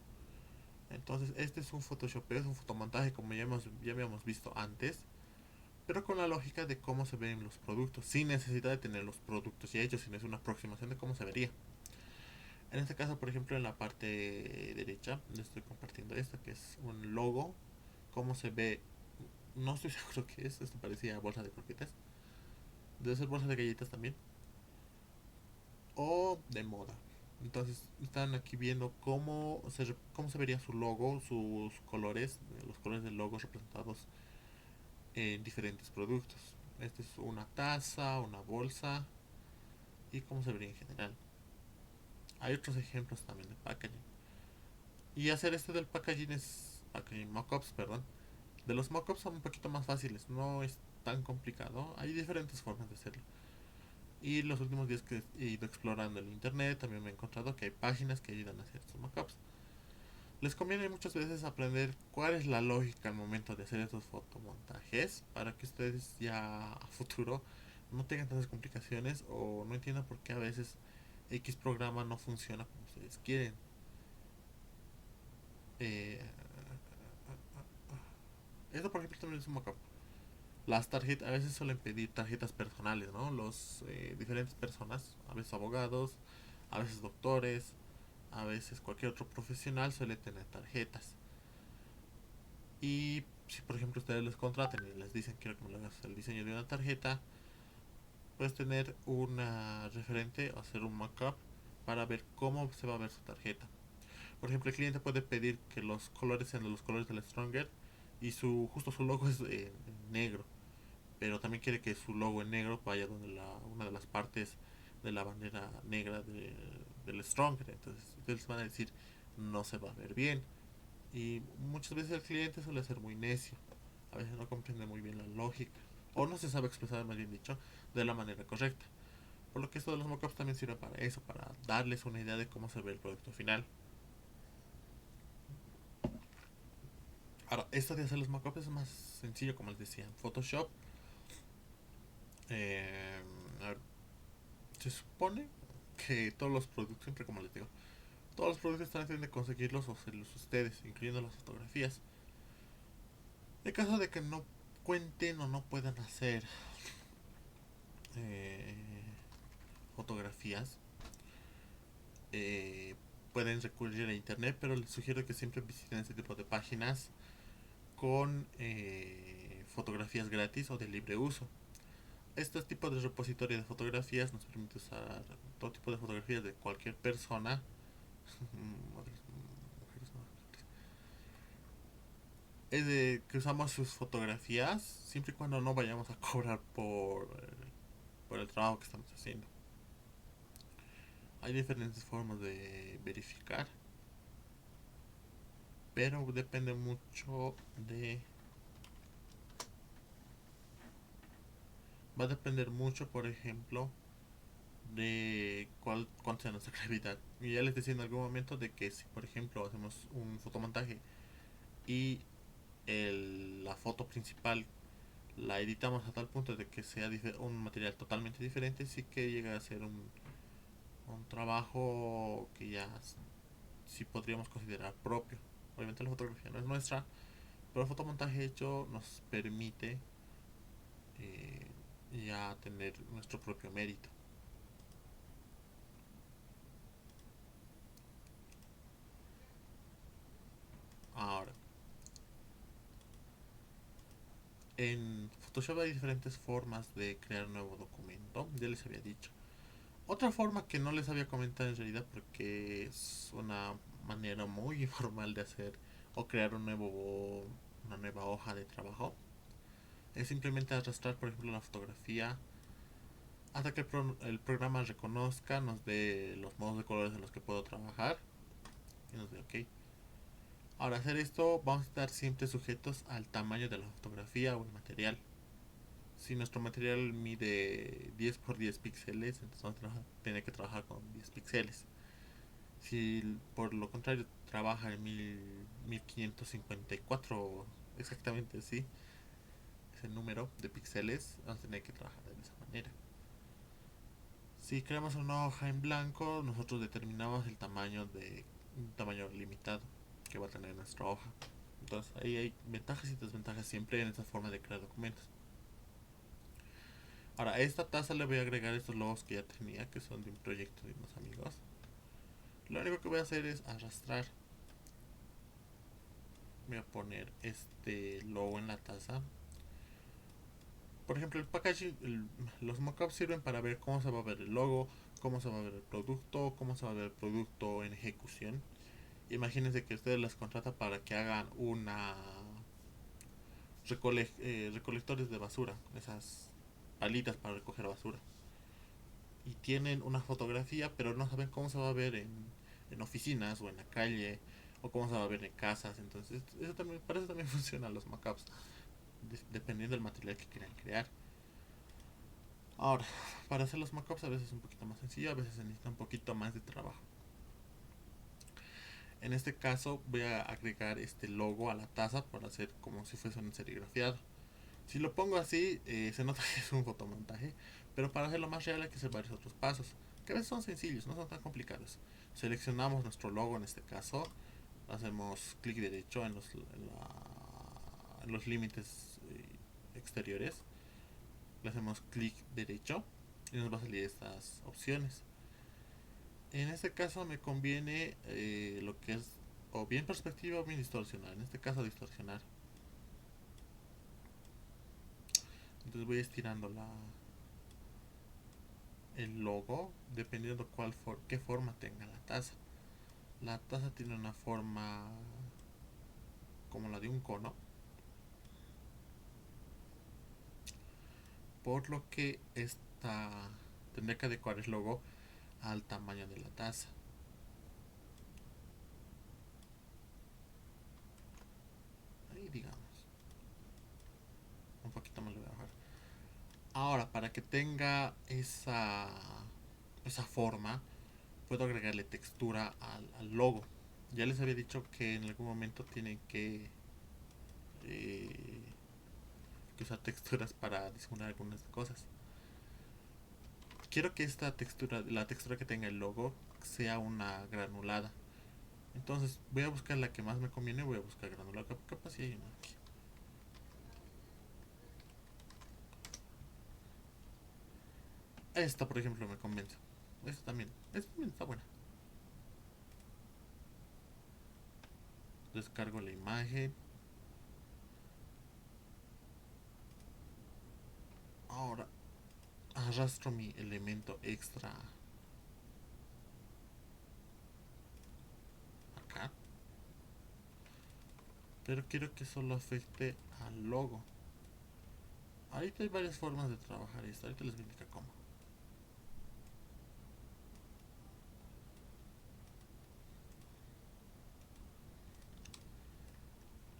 Entonces, este es un Photoshop, es un fotomontaje como ya habíamos visto antes, pero con la lógica de cómo se ven los productos, sin necesidad de tener los productos ya hechos, sino es una aproximación de cómo se vería. En este caso, por ejemplo, en la parte derecha, les estoy compartiendo esto, que es un logo, cómo se ve, no estoy seguro qué es, esto parecía bolsa de croquetas, debe ser bolsa de galletas también, o de moda. Entonces están aquí viendo cómo se vería su logo, sus colores, los colores del logo representados en diferentes productos. Esta es una taza, una bolsa y cómo se vería en general. Hay otros ejemplos también de packaging. Y hacer este del packaging es packaging mockups, perdón. De los mockups son un poquito más fáciles, no es tan complicado. Hay diferentes formas de hacerlo. Y los últimos días que he ido explorando el internet, también me he encontrado que hay páginas que ayudan a hacer estos mockups. Les conviene muchas veces aprender cuál es la lógica al momento de hacer estos fotomontajes para que ustedes ya a futuro no tengan tantas complicaciones o no entiendan por qué a veces X programa no funciona como ustedes quieren. Eh, Eso por ejemplo también es un mockup. Las tarjetas, a veces suelen pedir tarjetas personales, ¿no? Los diferentes personas, a veces abogados, a veces doctores, a veces cualquier otro profesional suele tener tarjetas. Y si por ejemplo ustedes les contratan y les dicen quiero que me hagas el diseño de una tarjeta, puedes tener una referente o hacer un mockup para ver cómo se va a ver su tarjeta. Por ejemplo, el cliente puede pedir que los colores sean los colores del Stronger y justo su logo es negro, pero también quiere que su logo en negro vaya donde una de las partes de la bandera negra del Stronger. Entonces, ustedes van a decir, no se va a ver bien. Y muchas veces el cliente suele ser muy necio. A veces no comprende muy bien la lógica. O no se sabe expresar, más bien dicho, de la manera correcta. Por lo que esto de los mockups también sirve para eso, para darles una idea de cómo se ve el producto final. Ahora, esto de hacer los mockups es más sencillo, como les decía. En Photoshop, eh, a ver, se supone que todos los productos, siempre como les digo, todos los productos están de conseguirlos o hacerlos ustedes, incluyendo las fotografías. En caso de que no cuenten o no puedan hacer eh, fotografías, eh, pueden recurrir a internet, pero les sugiero que siempre visiten este tipo de páginas con fotografías gratis o de libre uso. Este tipo de repositorio de fotografías nos permite usar todo tipo de fotografías de cualquier persona. Es de que usamos sus fotografías siempre y cuando no vayamos a cobrar por el trabajo que estamos haciendo. Hay diferentes formas de verificar, pero depende mucho de... Va a depender mucho, por ejemplo, de cuánto sea nuestra gravedad. Y ya les decía en algún momento de que si, por ejemplo, hacemos un fotomontaje y la foto principal la editamos a tal punto de que sea un material totalmente diferente, sí que llega a ser un trabajo que ya sí podríamos considerar propio. Obviamente la fotografía no es nuestra, pero el fotomontaje hecho nos permite eh, ya tener nuestro propio mérito. Ahora, en Photoshop hay diferentes formas de crear un nuevo documento, ya les había dicho. Otra forma que no les había comentado en realidad porque es una manera muy informal de hacer o crear una nueva hoja de trabajo es simplemente arrastrar por ejemplo la fotografía hasta que el programa reconozca, nos dé los modos de colores en los que puedo trabajar y nos da ok. Ahora hacer esto vamos a estar siempre sujetos al tamaño de la fotografía o el material. Si nuestro material mide 10 por 10 píxeles, entonces vamos a tener que trabajar con 10 píxeles. Si por lo contrario trabaja en 1554, exactamente así, ese número de píxeles, vamos a tener que trabajar de esa manera. Si creamos una hoja en blanco, nosotros determinamos el tamaño de un tamaño limitado que va a tener nuestra hoja. Entonces ahí hay ventajas y desventajas siempre en esta forma de crear documentos. Ahora, a esta taza le voy a agregar estos logos que ya tenía, que son de un proyecto de unos amigos. Lo único que voy a hacer es arrastrar. Voy a poner este logo en la taza. Por ejemplo, el packaging, los mockups sirven para ver cómo se va a ver el logo, cómo se va a ver el producto, cómo se va a ver el producto en ejecución. Imagínense que ustedes las contratan para que hagan una recolectores de basura, esas palitas para recoger basura. Y tienen una fotografía, pero no saben cómo se va a ver en oficinas o en la calle, o cómo se va a ver en casas. Entonces, eso también, para eso también funcionan los mockups, dependiendo del material que quieran crear. Ahora, para hacer los mockups a veces es un poquito más sencillo, a veces se necesita un poquito más de trabajo. En este caso voy a agregar este logo a la taza para hacer como si fuese un serigrafiado. Si lo pongo así, se nota que es un fotomontaje, pero para hacerlo más real hay que hacer varios otros pasos, que a veces son sencillos, no son tan complicados. Seleccionamos nuestro logo en este caso, hacemos clic derecho en los límites exteriores, le hacemos clic derecho y nos va a salir estas opciones. En este caso me conviene lo que es o bien perspectiva o bien distorsionar. En este caso distorsionar. Entonces voy estirando el logo dependiendo qué forma tenga la taza. La taza tiene una forma como la de un cono, por lo que tendría que adecuar el logo al tamaño de la taza. Ahí digamos. Un poquito más le voy a bajar. Ahora, para que tenga esa forma, puedo agregarle textura al logo. Ya les había dicho que en algún momento tienen eh, que usar texturas para disimular algunas cosas. Quiero que esta textura, la textura que tenga el logo, sea una granulada. Entonces voy a buscar la que más me conviene, voy a buscar granulada. Capaz si hay una aquí. Esta, por ejemplo, me convence. Esta también está buena. Descargo la imagen. Ahora arrastro mi elemento extra acá. Pero quiero que solo afecte al logo. Ahorita hay varias formas de trabajar esto. Ahorita les voy a indicar cómo.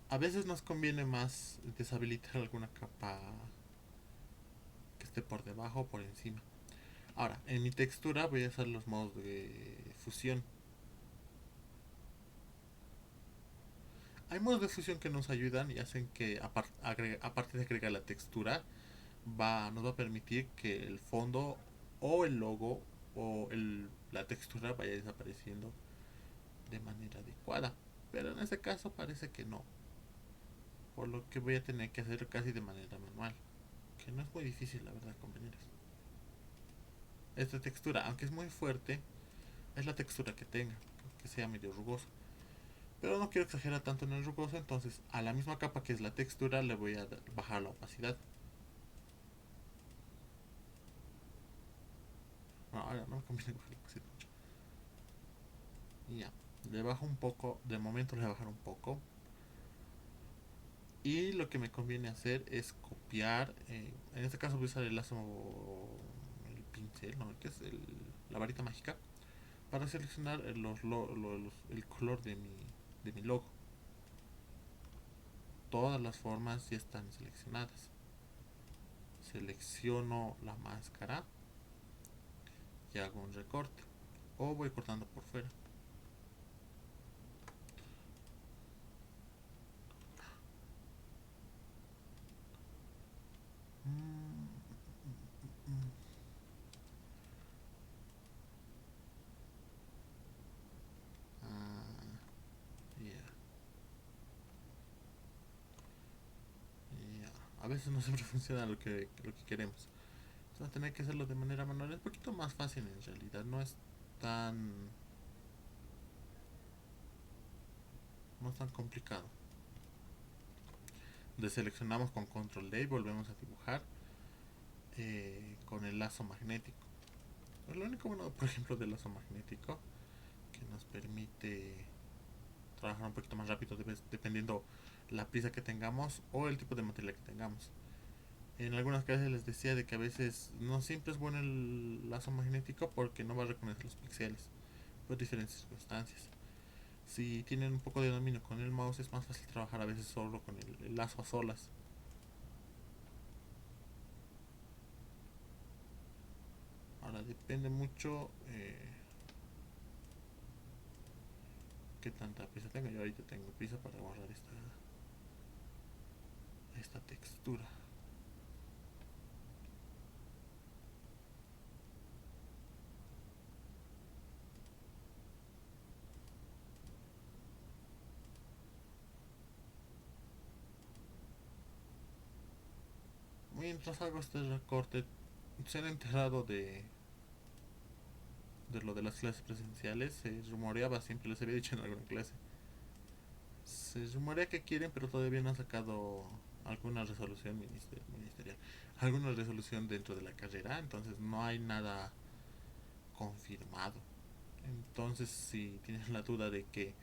A veces nos conviene más deshabilitar alguna capa que esté por debajo o por encima. Ahora, en mi textura voy a hacer los modos de fusión. Hay modos de fusión que nos ayudan y hacen que, aparte de agregar la textura, nos va a permitir que el fondo o el logo o la textura vaya desapareciendo de manera adecuada. Pero en este caso parece que no. Por lo que voy a tener que hacerlo casi de manera manual. Que no es muy difícil, la verdad, compañeros. Esta textura, aunque es muy fuerte, es la textura que tenga, que sea medio rugoso. Pero no quiero exagerar tanto en el rugoso, entonces a la misma capa que es la textura le voy a bajar la opacidad. No, ahora no me conviene bajar la opacidad mucho. Y ya, le bajo un poco, de momento le voy a bajar un poco. Y lo que me conviene hacer es copiar, en este caso voy a usar el lazo, el pincel, ¿no? Que es la varita mágica. para seleccionar el color de mi logo. Todas las formas ya están seleccionadas. Selecciono la máscara y hago un recorte, o voy cortando por fuera. Yeah, yeah. A veces no siempre funciona lo que queremos. Entonces, va a tener que hacerlo de manera manual. Es un poquito más fácil en realidad. Tan, no es tan complicado. Deseleccionamos con control D y volvemos a dibujar con el lazo magnético. Es lo único bueno, por ejemplo, del lazo magnético, que nos permite trabajar un poquito más rápido dependiendo la prisa que tengamos o el tipo de material que tengamos. En algunas clases les decía de que a veces no siempre es bueno el lazo magnético porque no va a reconocer los píxeles por diferentes circunstancias. Si tienen un poco de dominio con el mouse es más fácil trabajar a veces solo con el lazo a solas. Ahora depende mucho qué tanta prisa tenga. Yo ahorita tengo prisa para borrar esta textura. Mientras hago este recorte, se han enterado de lo de las clases presenciales. Se rumoreaba, siempre les había dicho en alguna clase. Se rumorea que quieren, pero todavía no han sacado alguna resolución ministerial. Alguna resolución dentro de la carrera, entonces no hay nada confirmado. Entonces, si tienes la duda de qué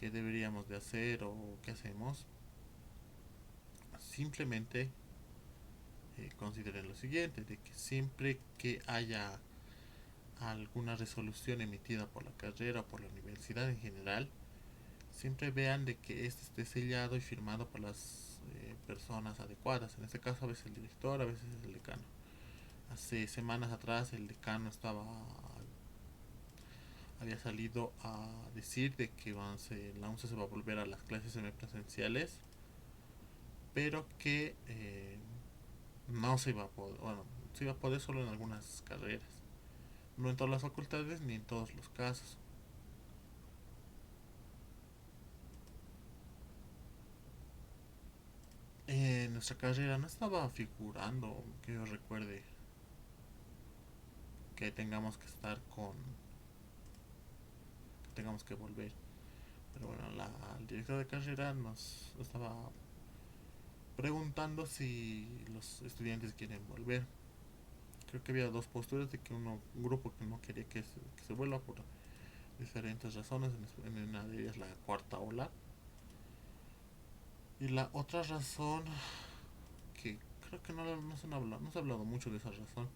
deberíamos de hacer o qué hacemos, simplemente consideren lo siguiente, de que siempre que haya alguna resolución emitida por la carrera o por la universidad en general, siempre vean de que este esté sellado y firmado por las personas adecuadas. En este caso a veces el director, a veces el decano. Hace semanas atrás el decano había salido a decir de que la UNCE se va a volver a las clases semipresenciales, pero que no se iba a poder, bueno, se iba a poder solo en algunas carreras, no en todas las facultades ni en todos los casos. En nuestra carrera no estaba figurando que yo recuerde que tengamos que estar que tengamos que volver. Pero bueno, el director de carrera nos estaba preguntando si los estudiantes quieren volver. Creo que había dos posturas de que un grupo que no quería que se vuelva por diferentes razones, en una de ellas la cuarta ola. Y la otra razón, que creo que no se ha hablado mucho de esa razón,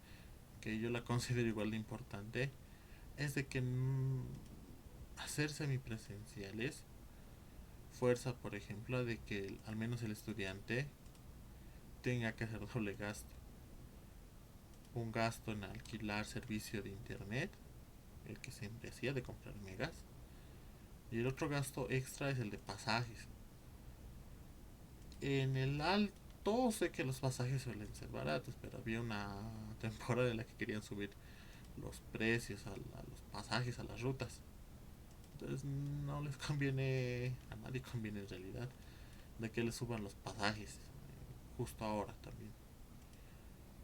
que yo la considero igual de importante, es de que hacer semipresenciales fuerza, por ejemplo, de que al menos el estudiante tenga que hacer doble gasto. Un gasto en alquilar servicio de internet, el que siempre hacía de comprar megas, y el otro gasto extra es el de pasajes. En el alto sé que los pasajes suelen ser baratos, pero había una temporada en la que querían subir los precios a los pasajes, a las rutas. Entonces no les conviene, a nadie conviene en realidad, de que les suban los pasajes justo ahora también.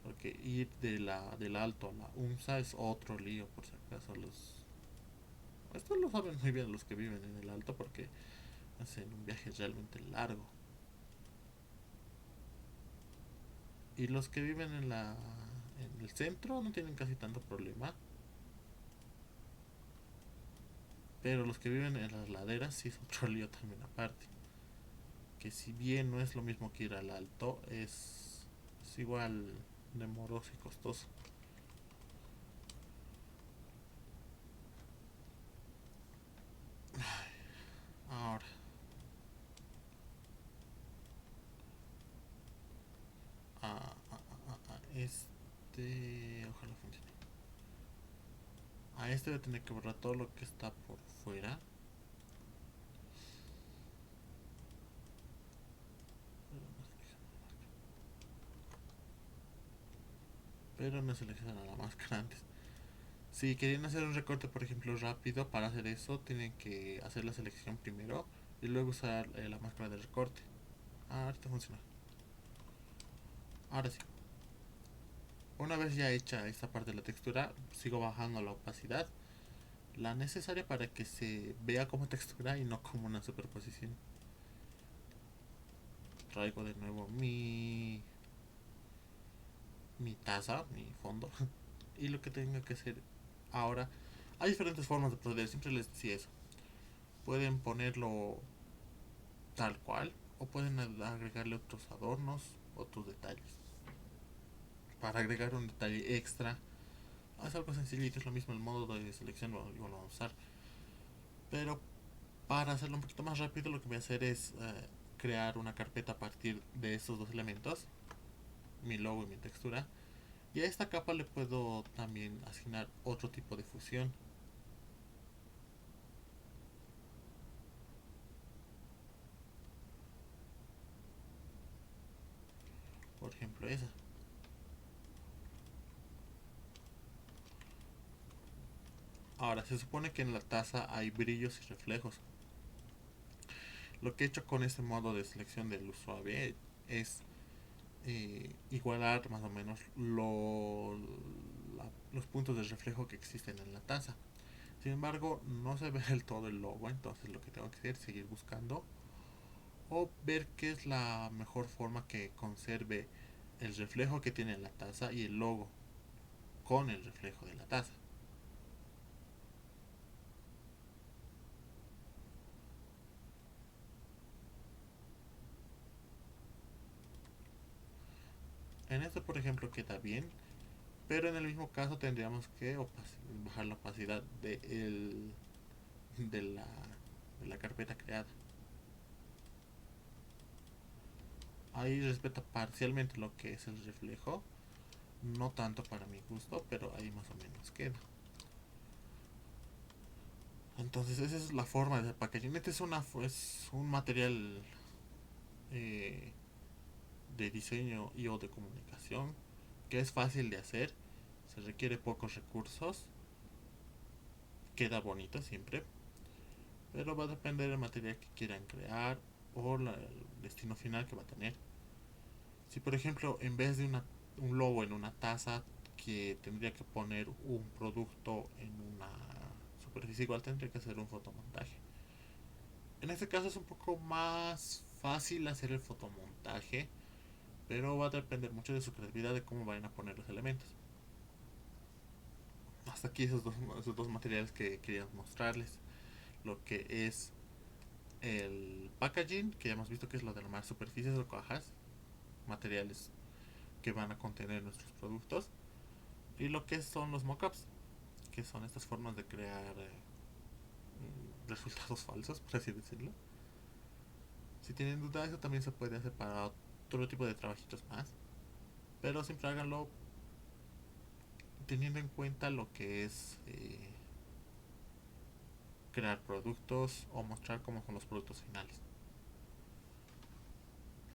Porque ir del alto a la UMSA es otro lío, por si acaso esto lo saben muy bien los que viven en el alto porque hacen un viaje realmente largo. Y los que viven en el centro no tienen casi tanto problema. Pero los que viven en las laderas sí es otro lío también aparte. Que si bien no es lo mismo que ir al alto, es igual de moroso y costoso. Ojalá funcione. A este voy a tener que borrar todo lo que está por fuera. Pero no selecciona la máscara antes. Si querían hacer un recorte, por ejemplo, rápido, para hacer eso tienen que hacer la selección primero y luego usar la máscara de recorte. Ah, ahorita funciona. Ahora sí. Una vez ya hecha esta parte de la textura, sigo bajando la opacidad, la necesaria para que se vea como textura y no como una superposición. Traigo de nuevo mi taza, mi fondo. Y lo que tengo que hacer ahora, hay diferentes formas de proceder, siempre les decía eso. Pueden ponerlo tal cual o pueden agregarle otros adornos, otros detalles. Para agregar un detalle extra, es algo sencillito, es lo mismo el modo de selección, lo vamos a usar. Pero para hacerlo un poquito más rápido, lo que voy a hacer es crear una carpeta a partir de estos dos elementos, mi logo y mi textura. Y a esta capa le puedo también asignar otro tipo de fusión. Por ejemplo, esa. Ahora, se supone que en la taza hay brillos y reflejos. Lo que he hecho con este modo de selección de luz suave es igualar más o menos los puntos de reflejo que existen en la taza. Sin embargo, no se ve del todo el logo, entonces lo que tengo que hacer es seguir buscando o ver qué es la mejor forma que conserve el reflejo que tiene la taza y el logo con el reflejo de la taza. En este, por ejemplo, queda bien, pero en el mismo caso tendríamos que bajar la opacidad de, la, de la carpeta creada. Ahí respeta parcialmente lo que es el reflejo, no tanto para mi gusto, pero ahí más o menos queda. Entonces esa es la forma de packaging. Este es un material eh, de diseño y o de comunicación que es fácil de hacer, se requiere pocos recursos, queda bonito siempre, pero va a depender del material que quieran crear o el destino final que va a tener. Si por ejemplo en vez de un logo en una taza que tendría que poner un producto en una superficie, igual tendría que hacer un fotomontaje. En este caso es un poco más fácil hacer el fotomontaje, pero va a depender mucho de su creatividad de cómo vayan a poner los elementos. Hasta aquí esos dos materiales que quería mostrarles. Lo que es el packaging, que ya hemos visto que es lo de armar superficies o cajas, materiales que van a contener nuestros productos. Y lo que son los mockups, que son estas formas de crear resultados falsos, por así decirlo. Si tienen duda, eso también se puede hacer para otro tipo de trabajitos más. Pero siempre háganlo teniendo en cuenta lo que es crear productos o mostrar cómo son los productos finales.